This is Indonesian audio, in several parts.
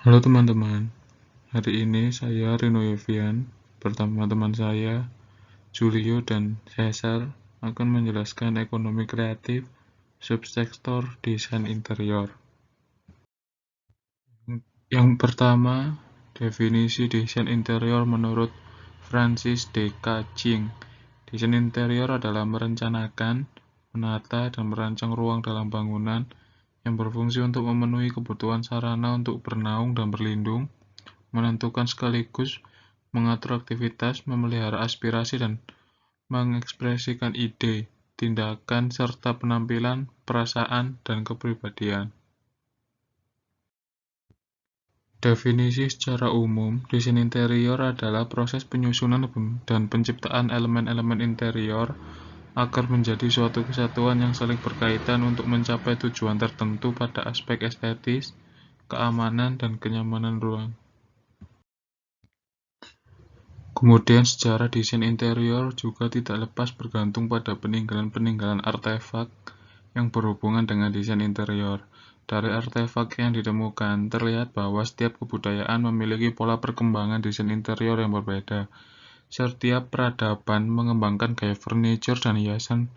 Halo teman-teman, hari ini saya Rino Yovian bersama teman saya Julio dan Cesar akan menjelaskan ekonomi kreatif subsektor desain interior. Yang pertama, definisi desain interior menurut Francis D. Kaching. Desain interior adalah merencanakan, menata, dan merancang ruang dalam bangunan yang berfungsi untuk memenuhi kebutuhan sarana untuk bernaung dan berlindung, menentukan sekaligus mengatur aktivitas, memelihara aspirasi, dan mengekspresikan ide, tindakan, serta penampilan, perasaan, dan kepribadian. Definisi secara umum, desain interior adalah proses penyusunan dan penciptaan elemen-elemen interior agar menjadi suatu kesatuan yang saling berkaitan untuk mencapai tujuan tertentu pada aspek estetis, keamanan, dan kenyamanan ruang. Kemudian sejarah desain interior juga tidak lepas bergantung pada peninggalan-peninggalan artefak yang berhubungan dengan desain interior. Dari artefak yang ditemukan, terlihat bahwa setiap kebudayaan memiliki pola perkembangan desain interior yang berbeda. Setiap peradaban mengembangkan gaya furniture dan hiasan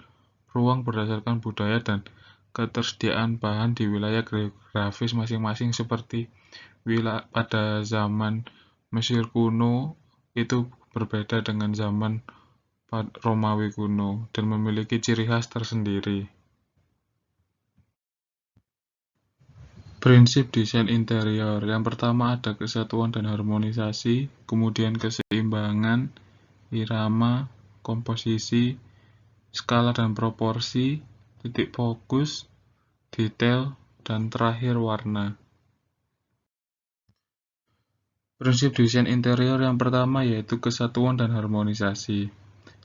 ruang berdasarkan budaya dan ketersediaan bahan di wilayah geografis masing-masing, seperti pada zaman Mesir kuno itu berbeda dengan zaman Romawi kuno dan memiliki ciri khas tersendiri. Prinsip desain interior. Yang pertama ada kesatuan dan harmonisasi, kemudian keseimbangan, irama, komposisi, skala dan proporsi, titik fokus, detail, dan terakhir warna. Prinsip desain interior yang pertama yaitu kesatuan dan harmonisasi.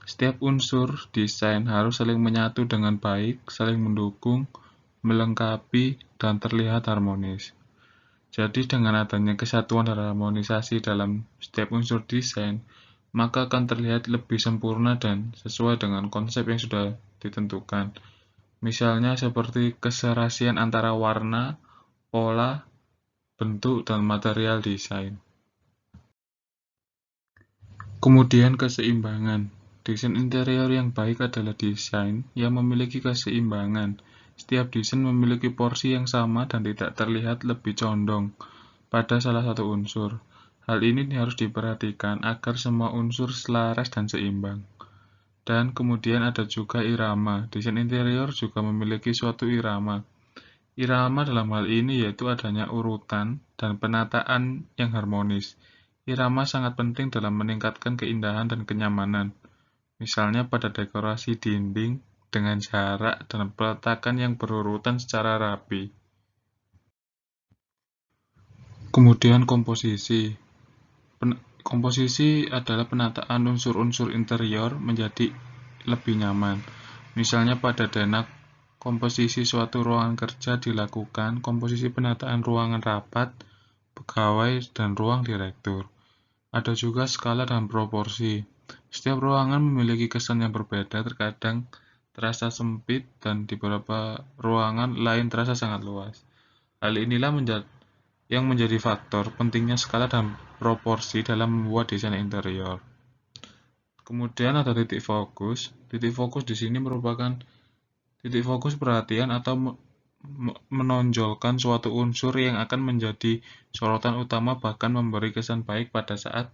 Setiap unsur desain harus saling menyatu dengan baik, saling mendukung, melengkapi, dan terlihat harmonis. Jadi dengan adanya kesatuan dan harmonisasi dalam setiap unsur desain, maka akan terlihat lebih sempurna dan sesuai dengan konsep yang sudah ditentukan. Misalnya seperti keserasian antara warna, pola, bentuk, dan material desain. Kemudian keseimbangan. Desain interior yang baik adalah desain yang memiliki keseimbangan. Setiap desain memiliki porsi yang sama dan tidak terlihat lebih condong pada salah satu unsur. Hal ini harus diperhatikan agar semua unsur selaras dan seimbang. Dan kemudian ada juga irama. Desain interior juga memiliki suatu irama. Irama dalam hal ini yaitu adanya urutan dan penataan yang harmonis. Irama sangat penting dalam meningkatkan keindahan dan kenyamanan. Misalnya pada dekorasi dinding dengan jarak dan peletakan yang berurutan secara rapi. Kemudian komposisi. Komposisi adalah penataan unsur-unsur interior menjadi lebih nyaman. Misalnya pada denah komposisi suatu ruangan kerja dilakukan komposisi penataan ruangan rapat, pegawai, dan ruang direktur. Ada juga skala dan proporsi. Setiap ruangan memiliki kesan yang berbeda, terkadang terasa sempit dan di beberapa ruangan lain terasa sangat luas. Hal inilah yang menjadi faktor pentingnya skala dan proporsi dalam membuat desain interior. Kemudian ada titik fokus. Titik fokus di sini merupakan titik fokus perhatian atau menonjolkan suatu unsur yang akan menjadi sorotan utama, bahkan memberi kesan baik pada saat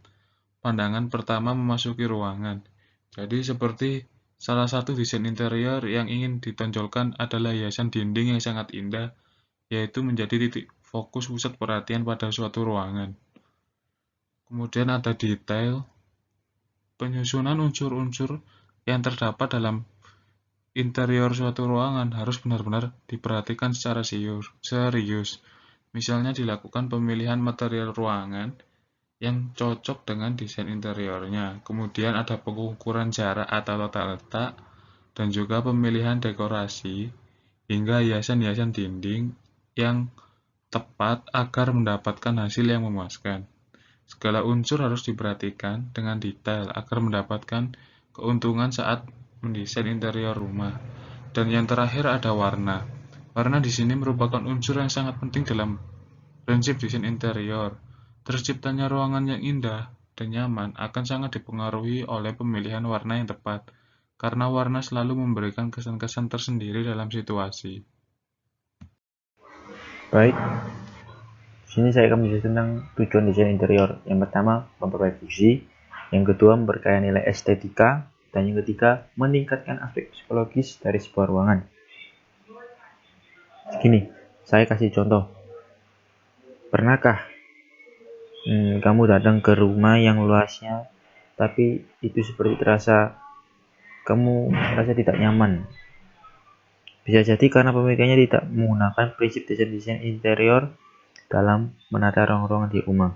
pandangan pertama memasuki ruangan. Jadi seperti salah satu desain interior yang ingin ditonjolkan adalah hiasan dinding yang sangat indah, yaitu menjadi titik fokus pusat perhatian pada suatu ruangan. Kemudian ada detail. Penyusunan unsur-unsur yang terdapat dalam interior suatu ruangan harus benar-benar diperhatikan secara serius. Misalnya dilakukan pemilihan material ruangan yang cocok dengan desain interiornya. Kemudian ada pengukuran jarak atau tata letak, dan juga pemilihan dekorasi hingga hiasan-hiasan dinding yang tepat agar mendapatkan hasil yang memuaskan. Segala unsur harus diperhatikan dengan detail agar mendapatkan keuntungan saat mendesain interior rumah. Dan yang terakhir ada warna. Warna di sini merupakan unsur yang sangat penting dalam Prinsip desain interior. Terciptanya ruangan yang indah dan nyaman akan sangat dipengaruhi oleh pemilihan warna yang tepat, karena warna selalu memberikan kesan-kesan tersendiri dalam situasi. Baik, di sini saya akan menjelaskan tentang tujuan desain interior. Yang pertama, memperbaiki fungsi. Yang kedua, memperkaya nilai estetika. Dan yang ketiga, meningkatkan aspek psikologis dari sebuah ruangan. Gini, saya kasih contoh. Pernahkah kamu datang ke rumah yang luasnya, tapi itu seperti kamu merasa tidak nyaman? Bisa jadi karena pemikirannya tidak menggunakan prinsip desain interior dalam menata ruang-ruangan di rumah.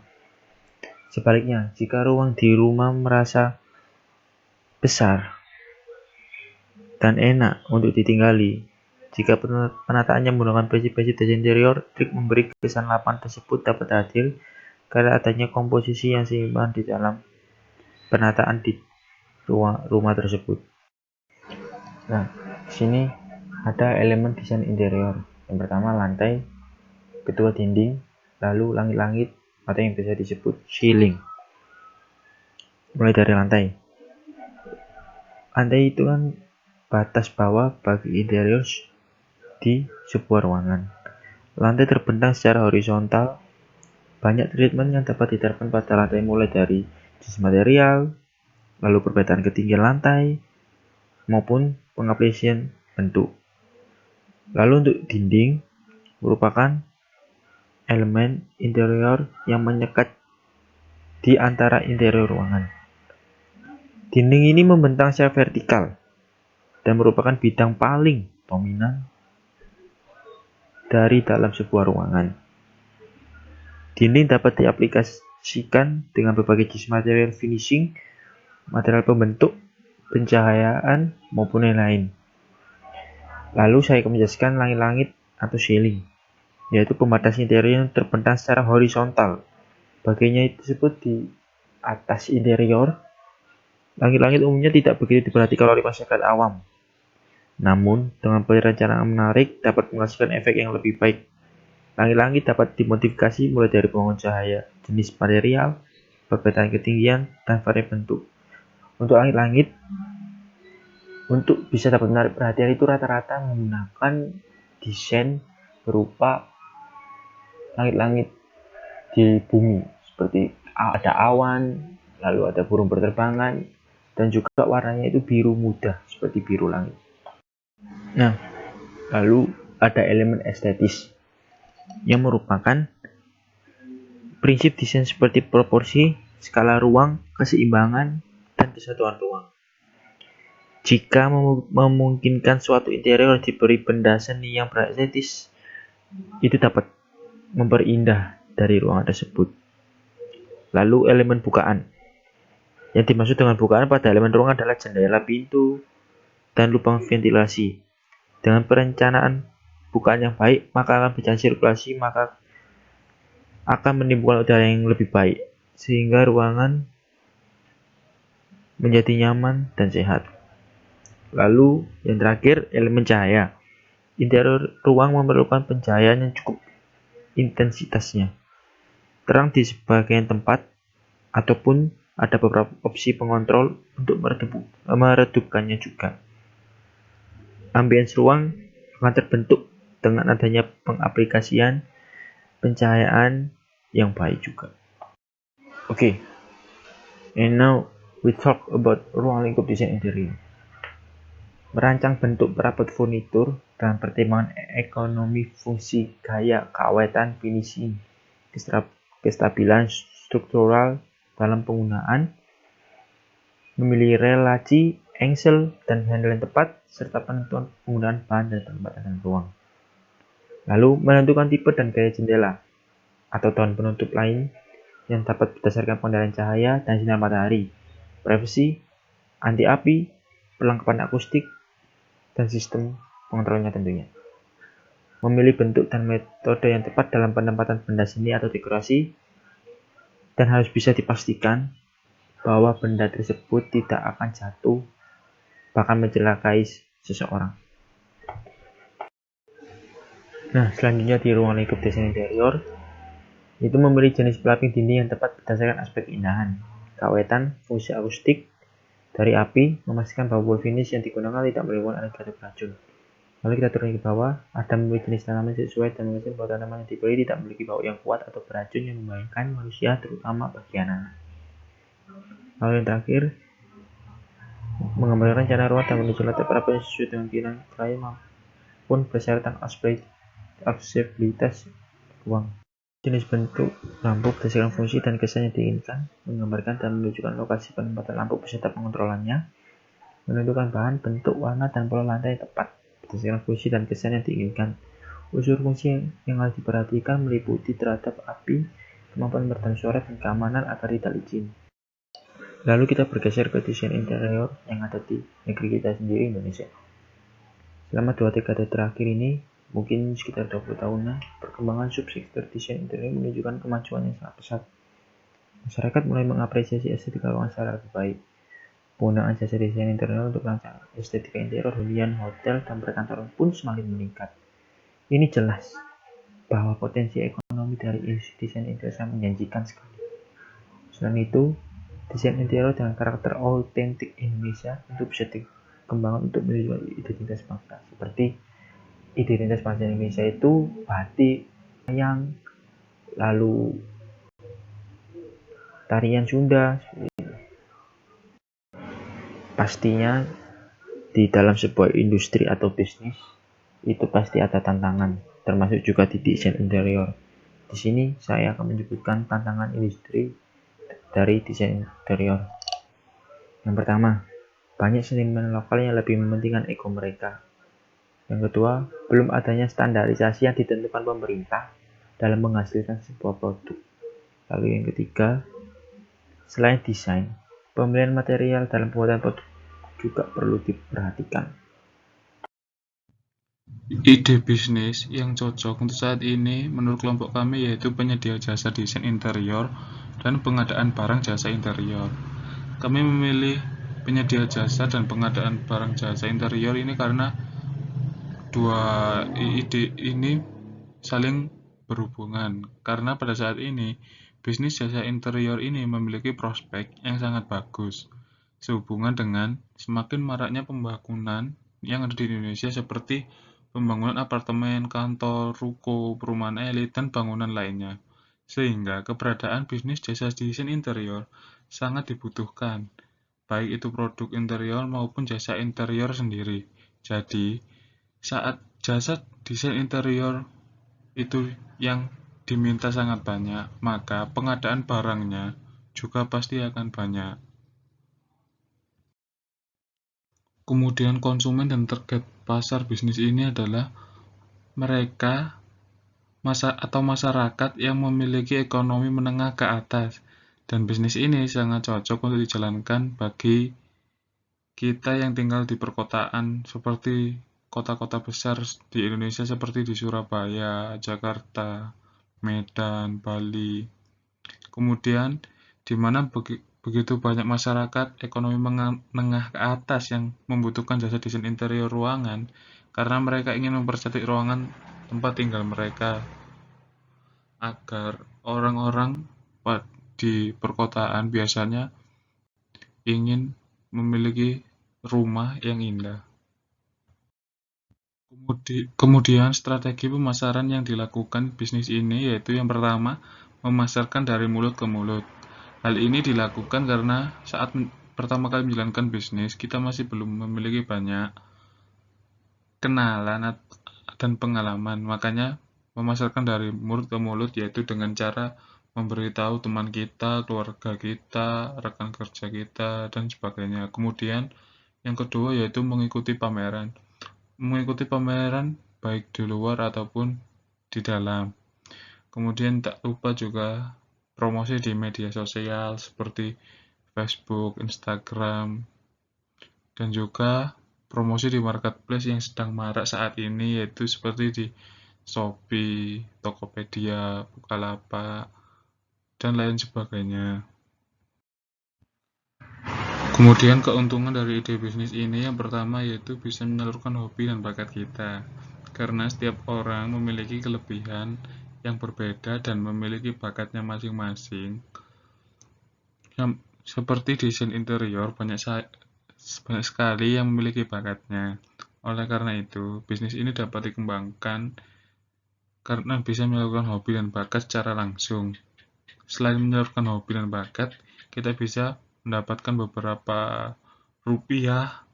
Sebaliknya, jika ruang di rumah merasa besar dan enak untuk ditinggali, jika penataannya menggunakan prinsip-prinsip desain interior, trik memberi kesan lapang tersebut dapat hadir karena adanya komposisi yang seimbang di dalam penataan di rumah tersebut. Nah, di sini ada elemen desain interior. Yang pertama lantai, kedua dinding, lalu langit-langit atau yang biasa disebut ceiling. Mulai dari lantai. Lantai itu kan batas bawah bagi interior di sebuah ruangan. Lantai terbentang secara horizontal. Banyak treatment yang dapat diterapkan pada lantai mulai dari jenis material, lalu perbedaan ketinggian lantai, maupun pengaplikasian bentuk. Lalu untuk dinding merupakan elemen interior yang menyekat di antara interior ruangan. Dinding ini membentang secara vertikal dan merupakan bidang paling dominan dari dalam sebuah ruangan. Dinding dapat diaplikasikan dengan berbagai jenis material finishing, material pembentuk, pencahayaan, maupun lain-lain. Lalu saya akan menjelaskan langit-langit atau ceiling, yaitu pembatas interior yang terbentang secara horizontal. Bagiannya disebut di atas interior. Langit-langit umumnya tidak begitu diperhatikan oleh masyarakat awam. Namun, dengan perencanaan menarik dapat menghasilkan efek yang lebih baik. Langit-langit dapat dimodifikasi mulai dari pengukuran cahaya, jenis material, perbedaan ketinggian, dan variasi bentuk. Untuk langit-langit, untuk bisa dapat menarik perhatian itu rata-rata menggunakan desain berupa langit-langit di bumi, seperti ada awan, lalu ada burung berterbangan, dan juga warnanya itu biru muda, seperti biru langit. Nah, lalu ada elemen estetis, yang merupakan prinsip desain seperti proporsi, skala ruang, keseimbangan, dan kesatuan ruang. Jika memungkinkan suatu interior diberi benda seni yang berestetis, itu dapat memperindah dari ruangan tersebut. Lalu elemen bukaan. Yang dimaksud dengan bukaan pada elemen ruangan adalah jendela, pintu, dan lubang ventilasi. Dengan perencanaan bukaan yang baik, maka akan berjalan sirkulasi, maka akan menimbulkan udara yang lebih baik, sehingga ruangan menjadi nyaman dan sehat. Lalu yang terakhir, elemen cahaya. Interior ruang memerlukan pencahayaan yang cukup intensitasnya, terang di sebagian tempat, ataupun ada beberapa opsi pengontrol untuk meredupkannya juga. Ambience ruang akan terbentuk dengan adanya pengaplikasian pencahayaan yang baik juga. Okay, and now we talk about ruang lingkup desain interior. Merancang bentuk perabot furnitur dengan pertimbangan ekonomi, fungsi, gaya, keawetan, finishing, kestabilan struktural dalam penggunaan, memilih relasi, engsel, dan handle yang tepat, serta penentuan penggunaan bahan dan pembatasan ruang. Lalu menentukan tipe dan gaya jendela atau tone penutup lain yang dapat berdasarkan pengendalian cahaya dan sinar matahari, privasi, anti api, perlengkapan akustik, dan sistem pengontrolnya tentunya. Memilih bentuk dan metode yang tepat dalam penempatan benda seni atau dekorasi, dan harus bisa dipastikan bahwa benda tersebut tidak akan jatuh, bahkan mencelakai seseorang. Nah, selanjutnya di ruang lingkup desain interior, Itu memilih jenis pelapis dinding yang tepat berdasarkan aspek keindahan, keawetan, fungsi akustik dari api, memastikan bahwa wool finish yang digunakan tidak menimbulkan alergi beracun. Lalu kita turun ke bawah, ada memilih jenis tanaman sesuai dan memastikan bahwa tanaman yang dipilih tidak memiliki bau yang kuat atau beracun yang membahayakan manusia, terutama bagi anak. Lalu yang terakhir, menggambarkan rencana ruang dan menuju latar para sesuai dengan keinginan klien maupun persyaratan aksesibilitas ruang. Jenis bentuk lampu berdasarkan fungsi dan kesan yang diinginkan, menggambarkan dan menunjukkan lokasi penempatan lampu beserta pengontrolannya, menentukan bahan, bentuk, warna, dan pola lantai yang tepat berdasarkan fungsi dan kesan yang diinginkan. Unsur fungsi yang harus diperhatikan meliputi terhadap api, kemampuan meredam suara, dan keamanan agar tidak licin. Lalu kita bergeser ke desain interior yang ada di negeri kita sendiri, Indonesia. Selama 2 dekade terakhir ini, mungkin sekitar 20 tahunan, perkembangan subsektor desain interior menunjukkan kemajuan yang sangat pesat. Masyarakat mulai mengapresiasi estetika ruangan secara lebih baik. Penggunaan jasa desain interior untuk merancang estetika interior hunian, hotel, dan perkantoran pun semakin meningkat. Ini jelas bahwa potensi ekonomi dari industri desain interior sangat menjanjikan sekali. Selain itu, desain interior dengan karakter autentik Indonesia untuk bisa dikembangkan untuk menunjukkan identitas bangsa. Seperti identitas bangsa Indonesia itu batik, wayang, lalu tarian Sunda. Pastinya di dalam sebuah industri atau bisnis itu pasti ada tantangan, termasuk juga di desain interior. Di sini saya akan menyebutkan tantangan industri dari desain interior. Yang pertama, banyak seniman lokal yang lebih mementingkan ego mereka. Yang kedua, belum adanya standarisasi yang ditentukan pemerintah dalam menghasilkan sebuah produk. Lalu yang ketiga, selain desain, pemilihan material dalam pembuatan produk juga perlu diperhatikan. Ide bisnis yang cocok untuk saat ini menurut kelompok kami yaitu penyedia jasa desain interior dan pengadaan barang jasa interior. Kami memilih penyedia jasa dan pengadaan barang jasa interior ini karena dua ide ini saling berhubungan. Karena pada saat ini, bisnis jasa interior ini memiliki prospek yang sangat bagus sehubungan dengan semakin maraknya pembangunan yang ada di Indonesia seperti pembangunan apartemen, kantor, ruko, perumahan elit, dan bangunan lainnya. Sehingga keberadaan bisnis jasa desain interior sangat dibutuhkan, baik itu produk interior maupun jasa interior sendiri. Jadi, saat jasa desain interior itu yang diminta sangat banyak, maka pengadaan barangnya juga pasti akan banyak. Kemudian konsumen dan target pasar bisnis ini adalah mereka atau masyarakat yang memiliki ekonomi menengah ke atas, dan bisnis ini sangat cocok untuk dijalankan bagi kita yang tinggal di perkotaan seperti kota-kota besar di Indonesia seperti di Surabaya, Jakarta, Medan, Bali. Kemudian di mana begitu banyak masyarakat ekonomi menengah ke atas yang membutuhkan jasa desain interior ruangan karena mereka ingin mempercantik ruangan tempat tinggal mereka agar orang-orang di perkotaan biasanya ingin memiliki rumah yang indah. Kemudian strategi pemasaran yang dilakukan bisnis ini yaitu yang pertama, memasarkan dari mulut ke mulut. Hal ini dilakukan karena saat pertama kali menjalankan bisnis, kita masih belum memiliki banyak kenalan dan pengalaman. Makanya memasarkan dari mulut ke mulut yaitu dengan cara memberitahu teman kita, keluarga kita, rekan kerja kita, dan sebagainya. Kemudian yang kedua yaitu mengikuti pameran. Mengikuti pameran baik di luar ataupun di dalam. Kemudian tak lupa juga promosi di media sosial seperti Facebook, Instagram, dan juga promosi di marketplace yang sedang marak saat ini yaitu seperti di Shopee, Tokopedia, Bukalapak, dan lain sebagainya. Kemudian keuntungan dari ide bisnis ini yang pertama yaitu bisa menyalurkan hobi dan bakat kita. Karena setiap orang memiliki kelebihan yang berbeda dan memiliki bakatnya masing-masing. Seperti desain interior, banyak sekali yang memiliki bakatnya. Oleh karena itu, bisnis ini dapat dikembangkan karena bisa melakukan hobi dan bakat secara langsung. Selain menyalurkan hobi dan bakat, kita bisa mendapatkan beberapa rupiah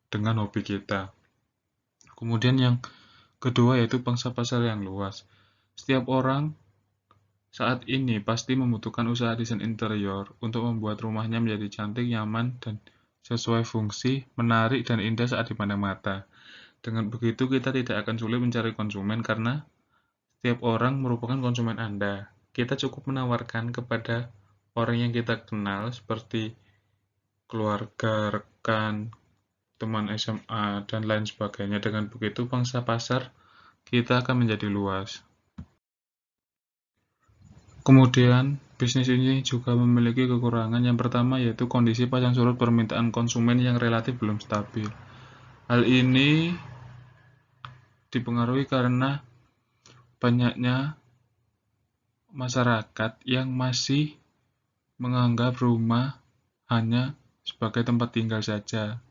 dengan hobi kita. Kemudian yang kedua yaitu pangsa pasar yang luas. Setiap orang saat ini pasti membutuhkan usaha desain interior untuk membuat rumahnya menjadi cantik, nyaman, dan sesuai fungsi, menarik, dan indah saat dipandang mata. Dengan begitu kita tidak akan sulit mencari konsumen karena setiap orang merupakan konsumen Anda. Kita cukup menawarkan kepada orang yang kita kenal seperti keluarga, rekan, teman SMA, dan lain sebagainya. Dengan begitu pangsa pasar kita akan menjadi luas. Kemudian, bisnis ini juga memiliki kekurangan. Yang pertama yaitu kondisi pasang surut permintaan konsumen yang relatif belum stabil. Hal ini dipengaruhi karena banyaknya masyarakat yang masih menganggap rumah hanya sebagai tempat tinggal saja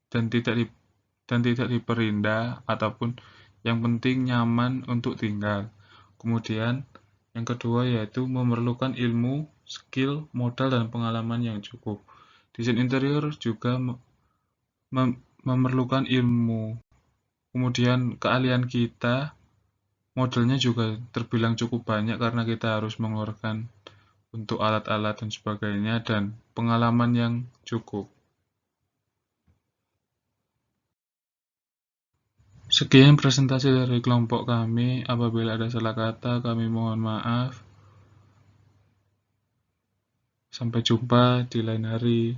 dan tidak diperindah ataupun yang penting nyaman untuk tinggal. Kemudian yang kedua yaitu memerlukan ilmu, skill, modal, dan pengalaman yang cukup. Desain interior juga memerlukan ilmu. Kemudian keahlian kita, modelnya juga terbilang cukup banyak karena kita harus mengeluarkan untuk alat-alat dan sebagainya, dan pengalaman yang cukup. Sekian presentasi dari kelompok kami. Apabila ada salah kata, kami mohon maaf. Sampai jumpa di lain hari.